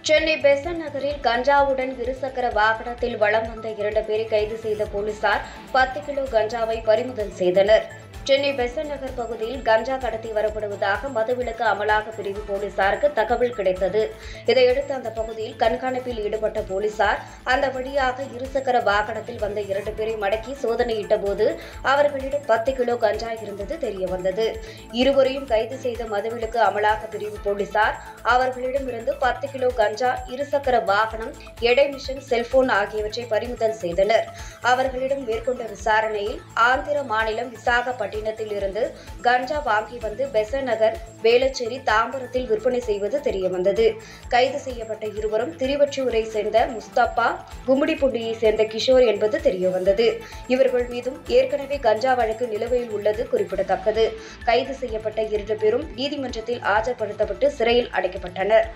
சென்னை பெசன்ட் நகரில் கஞ்சாவுடன் இருசக்கர வாகனத்தில் வலம் வந்த 2 பேரை கைது செய்த போலீசார் 10 கிலோ கஞ்சாவை பறிமுதல் செய்தனர். சென்னை பெசன்ட் நகர் பகுதியில் கஞ்சா கடத்தி வரப்படுவதாக மதுவிலக்கு அமலாக்க பிரிவு போலீசாருக்கு தகவல் கிடைத்தது. இதையடுத்து அந்த பகுதியில் கண்காணிப்பில் ஈடுபட்ட போலீசார் அந்த வழியாக இருசக்கர வாகனத்தில் வந்த 2 பேரை மடக்கி சோதனையிட்ட போது அவர்களிடம் 10 கிலோ கஞ்சா இருந்தது தெரியவந்தது. இருவரையும் கைது செய்த மதுவிலக்கு அமலாக்க பிரிவு போலீசார் அவர்களிடமிருந்து 10 கிலோ கஞ்சா, இருசக்கர வாகனம், எடை மிஷின், செல்போன் ஆகியவற்றை பறிமுதல் செய்தனர். அவர்களிடம் மேற்கொண்ட விசாரணையில் ஆந்திர மாநிலம் விசாகப்பட்டினத்தில் இருந்து கஞ்சா வாங்கி வந்து பெசன்ட் நகர், வேளச்சேரி, தாம்பரத்தில் விற்பனை செய்வது தெரியவந்தது. கைது செய்யப்பட்ட இருவரும் திருவொற்றியூரை சேர்ந்த முஸ்தபா, கும்மிடிப்பூண்டியை சேர்ந்த கிஷோர் என்பது தெரியவந்தது. இவர்கள் மீதும் ஏற்கனவே கஞ்சா வழக்கு நிலுவையில் உள்ளது குறிப்பிடத்தக்கது. கைது செய்யப்பட்ட 2 பேரும் நீதிமன்றத்தில் ஆஜர்படுத்தப்பட்டு சிறையில் அடைக்கப்பட்டனர்.